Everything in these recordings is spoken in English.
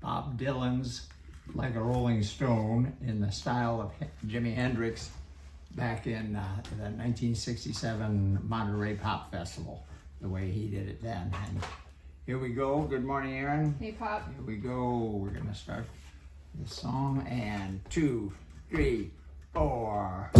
Bob Dylan's Like a Rolling Stone in the style of Jimi Hendrix back in the 1967 Monterey Pop Festival, the way he did it then. And here we go. Good morning, ERIN. Hey, Pop. Here we go. We're gonna start the song, and 2, 3, 4.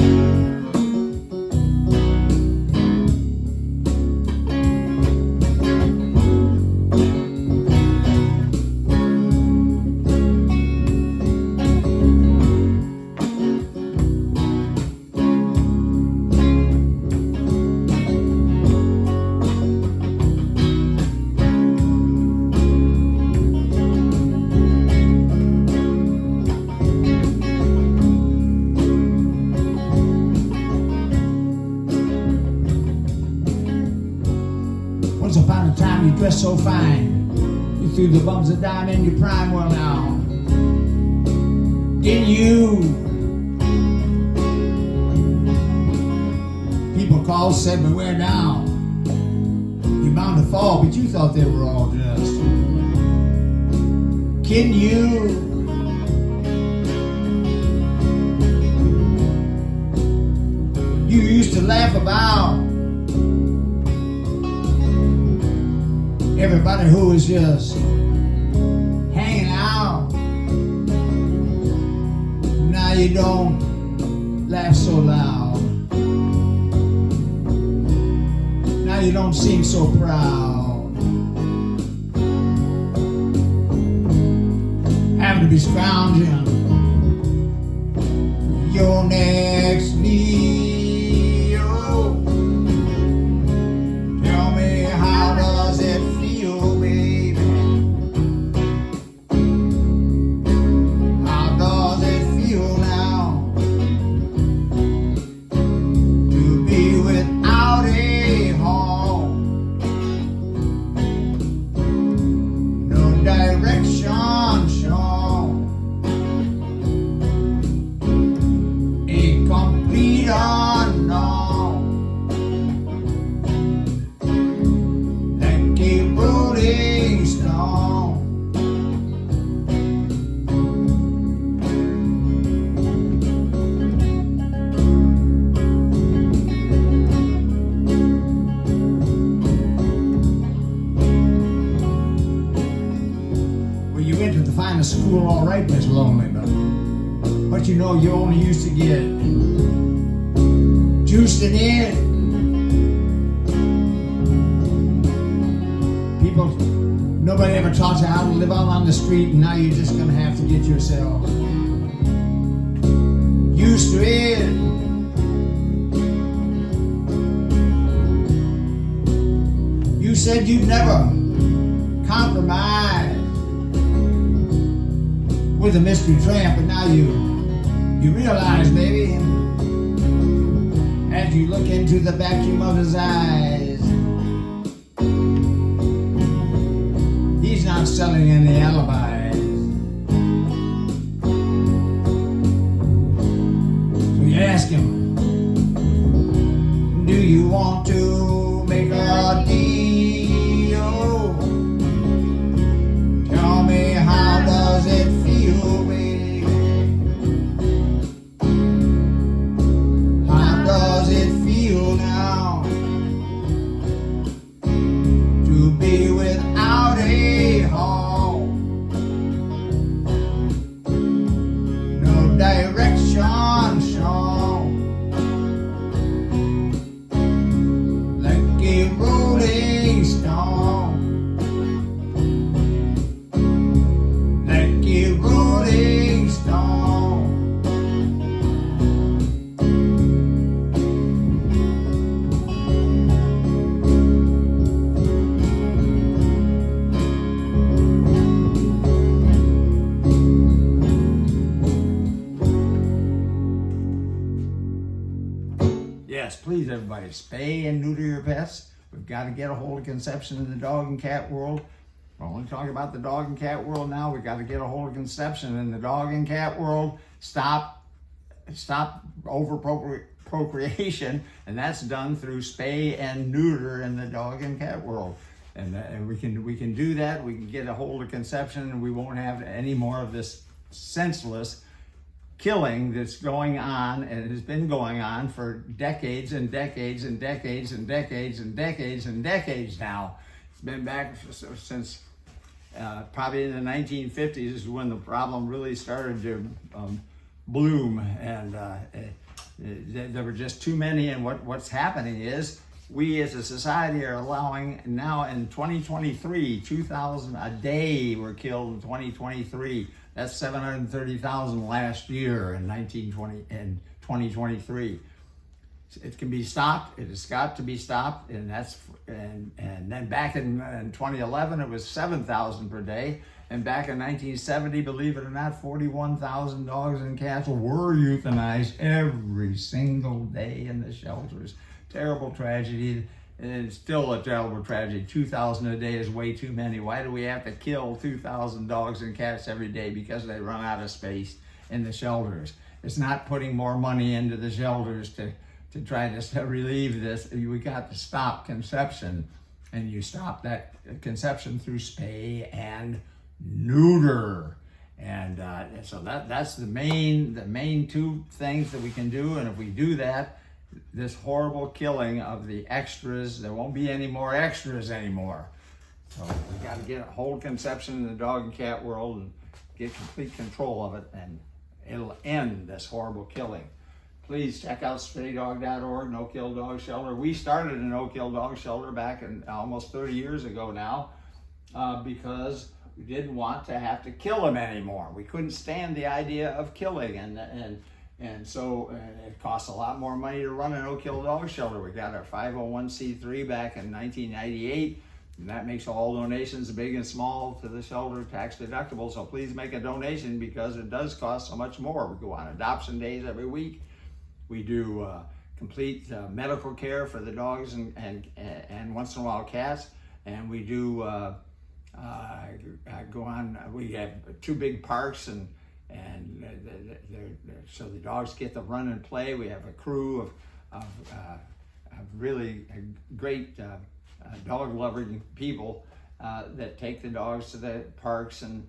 Once upon a time you dressed so fine, you threw the bums of dime in your prime. Well now, didn't you? People called, said beware now, you're bound to fall, but you thought they were all just kidding you. You used to laugh about everybody who was just hanging out. Now you don't laugh so loud. Now you don't seem so proud. Having to be scrounging for your next meal. Tell me, how does it feel, baby? How does it feel now to be without a home? No direction shown. A complete unknown. Like a rolling stone. Well, you went to the finest school, all right, Miss Lonely, but you know you only used to get juiced in it. People, nobody ever taught you how to live out on the street, and now you're just gonna have to get yourself used to it. You said you'd never compromise with a mystery tramp, but now you realize, baby, as you look into the vacuum of his eyes, he's not selling any alibis. So you ask him, do you want to make a deal? Tell me, how does it feel, baby? How does it feel now to be without a home? No direction shown. Like a rolling stone. Like a rolling stone. Yes, please, everybody, spay and neuter your pets. We've got to get a hold of conception in the dog and cat world. We're only talking about the dog and cat world now. We've got to get a hold of conception in the dog and cat world. Stop over procreation, and that's done through spay and neuter in the dog and cat world. And we can do that. We can get a hold of conception, and we won't have any more of this senseless killing that's going on, and it has been going on for decades and decades and decades and decades and decades and decades now. It's been back since probably in the 1950s is when the problem really started to bloom, and there were just too many. And what's happening is we as a society are allowing now in 2023, 2,000 a day were killed in 2023. That's 730,000 last year in 2023. It can be stopped. It has got to be stopped, and then back in 2011 it was 7,000 per day, and back in 1970, believe it or not, 41,000 dogs and cats were euthanized every single day in the shelters. Terrible tragedy. And it's still a terrible tragedy. 2,000 a day is way too many. Why do we have to kill 2,000 dogs and cats every day? Because they run out of space in the shelters. It's not putting more money into the shelters to try to relieve this. We got to stop conception, and you stop that conception through spay and neuter. And so that's the main two things that we can do. And if we do that, this horrible killing of the extras, there won't be any more extras anymore. So we got to get a whole conception in the dog and cat world and get complete control of it, and it'll end this horrible killing. Please check out straydog.org, No Kill Dog Shelter. We started a No Kill Dog Shelter back in almost 30 years ago now, because we didn't want to have to kill them anymore. We couldn't stand the idea of killing, and so it costs a lot more money to run a no-kill dog shelter. We got our 501c3 back in 1998, and that makes all donations, big and small, to the shelter tax deductible. So please make a donation, because it does cost so much more. We go on adoption days every week. We do complete medical care for the dogs and once in a while cats. And we do go on. We have 2 big parks, and so the dogs get to run and play. We have a crew of really great dog loving people that take the dogs to the parks, and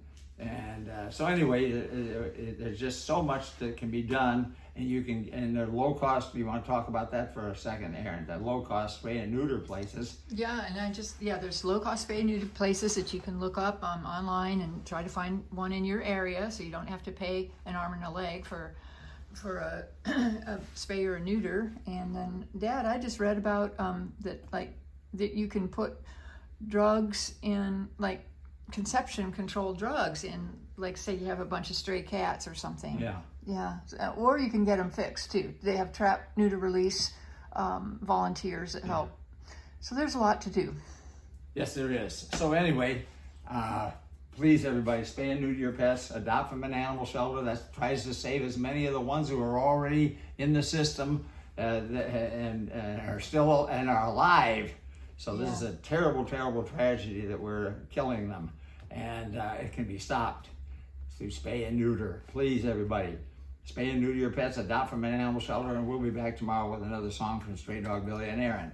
so anyway, there's just so much that can be done, and they're low cost. You want to talk about that for a second, Erin? The low cost spay and neuter places. Yeah, and there's low cost spay and neuter places that you can look up online and try to find one in your area, so you don't have to pay an arm and a leg for a spay or a neuter. And then, Dad, I just read about that you can put drugs in, like conception control drugs in, like say you have a bunch of stray cats or something. Yeah, or you can get them fixed too. They have trap, neuter, release volunteers that help. So there's a lot to do. Yes, there is. So anyway, please everybody, spay and neuter your pets, adopt from an animal shelter that tries to save as many of the ones who are already in the system and are still and are alive. So this is a terrible, terrible tragedy that we're killing them, and it can be stopped through spay and neuter. Please everybody, spay and neuter your pets, adopt from an animal shelter, and we'll be back tomorrow with another song from Straydog Bill and Erin.